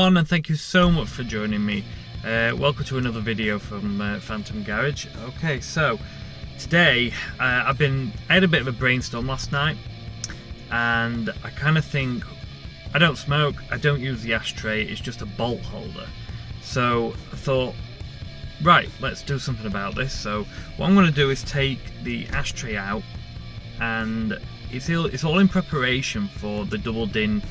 everyone, and thank you so much for joining me. Welcome to another video from Phantom Garage. Okay, so today I had a bit of a brainstorm last night, and I kind of think, I don't smoke, I don't use the ashtray, it's just a bolt holder. So I thought, right, let's do something about this. So what I'm going to do is take the ashtray out, and it's all in preparation for the double din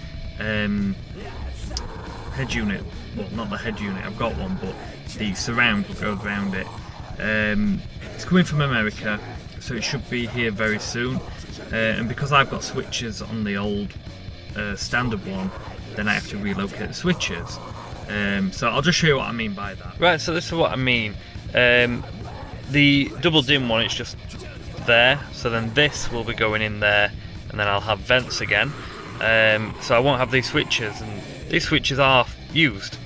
head unit. Well, not the head unit, I've got one, but the surround that goes around it. It's coming from America, so it should be here very soon. And because I've got switches on the old standard one, then I have to relocate the switches. So I'll just show you what I mean by that. Right, so this is what I mean. The double din one, it's just there, so then this will be going in there, and then I'll have vents again. So I won't have these switches, and these switches are used.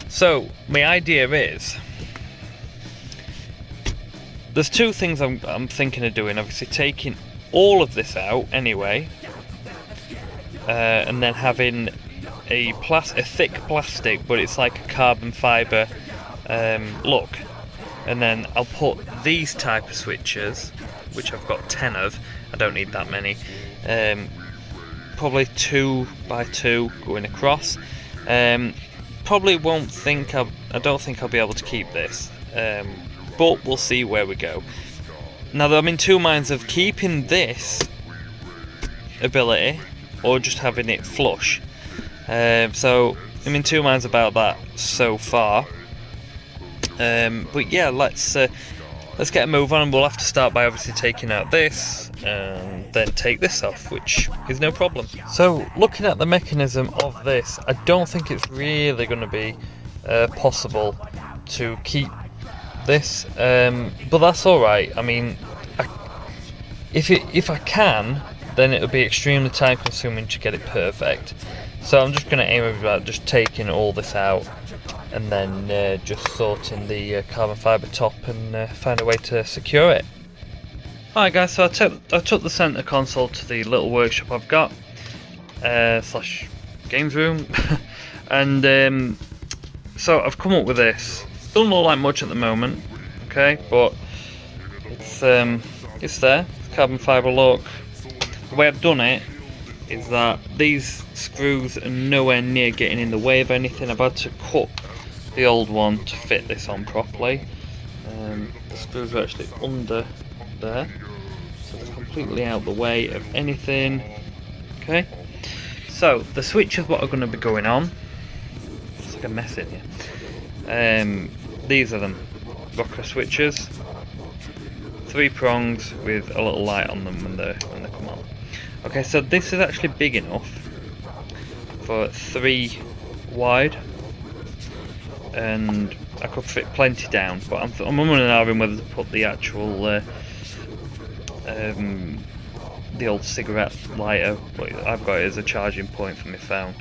So my idea is, there's two things I'm thinking of doing. Obviously taking all of this out anyway, and then having a thick plastic, but it's like a carbon fibre look. And then I'll put these type of switches, which I've got 10 of. I don't need that many. Probably 2 by 2 going across. Probably I don't think I'll be able to keep this, but we'll see where we go. Now I'm in two minds of keeping this ability or just having it flush. So I'm in two minds about that so far. But yeah, let's get a move on, and we'll have to start by obviously taking out this and then take this off, which is no problem. So looking at the mechanism of this, I don't think it's really going to be possible to keep this, but that's alright. I mean, if I can, then it'll be extremely time consuming to get it perfect. So I'm just going to aim about just taking all this out, and then just sorting the carbon fibre top and find a way to secure it. Alright guys, so I took the centre console to the little workshop I've got, slash games room, and so I've come up with this. Doesn't look like much at the moment, okay, but it's there, it's carbon fibre look. The way I've done it is that these screws are nowhere near getting in the way of anything. I've had to cut the old one to fit this on properly. The screws are actually under there, so they're completely out the way of anything. Okay, so the switches what are going to be going on, it's like a mess in here. These are them, rocker switches, 3 prongs with a little light on them when they come on. Okay, so this is actually big enough for 3 wide, and I could fit plenty down, but I'm umming and ahhing whether to put the actual the old cigarette lighter, but I've got it as a charging point for my phone.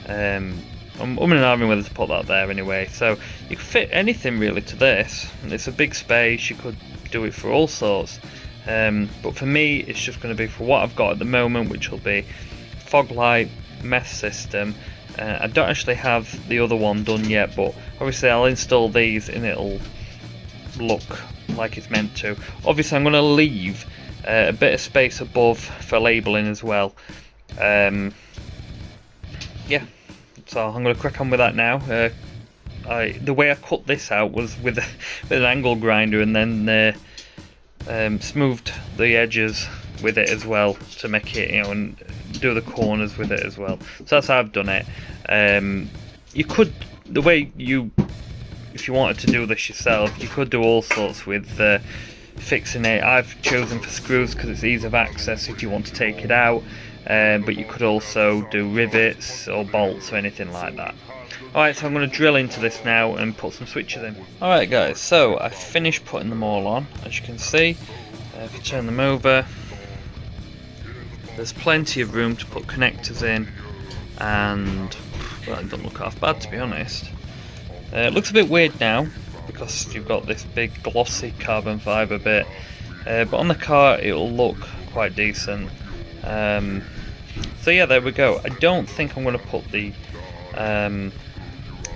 I'm umming and ahhing whether to put that there anyway. So you could fit anything really to this, and it's a big space. You could do it for all sorts, but for me it's just going to be for what I've got at the moment, which will be fog light, meth system. I don't actually have the other one done yet, but obviously I'll install these and it'll look like it's meant to. Obviously I'm going to leave a bit of space above for labelling as well. Yeah, so I'm going to crack on with that now. The way I cut this out was with an angle grinder, and then smoothed the edges with it as well to make it, and do the corners with it as well. So that's how I've done it. You could, if you wanted to do this yourself, you could do all sorts with fixing it. I've chosen for screws because it's ease of access if you want to take it out, but you could also do rivets or bolts or anything like that. Alright, so I'm going to drill into this now and put some switches in. Alright guys, so I finished putting them all on, as you can see. If you turn them over, there's plenty of room to put connectors in, and well, it doesn't look half bad, to be honest. It looks a bit weird now because you've got this big glossy carbon fibre bit, but on the car it'll look quite decent. So yeah, there we go. I don't think I'm going to put the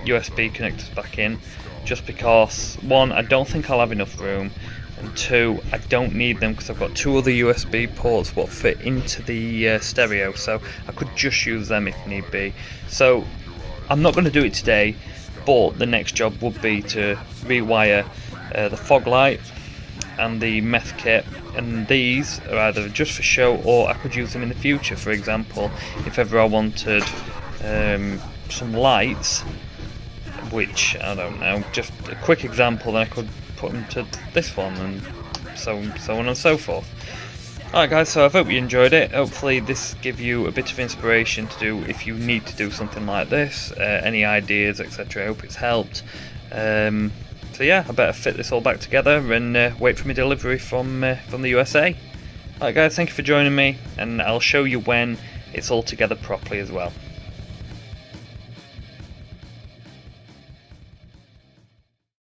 USB connectors back in, just because one, I don't think I'll have enough room, and two, I don't need them because I've got two other USB ports what fit into the stereo, so I could just use them if need be. So I'm not going to do it today, but the next job would be to rewire the fog light and the meth kit, and these are either just for show or I could use them in the future. For example, if ever I wanted some lights, which I don't know, just a quick example, then I could put them to this one, and so on and so forth. Alright guys, so I hope you enjoyed it. Hopefully this give you a bit of inspiration to do if you need to do something like this, any ideas, etc. I hope it's helped. So yeah, I better fit this all back together and wait for my delivery from the USA. Alright guys, thank you for joining me, and I'll show you when it's all together properly as well.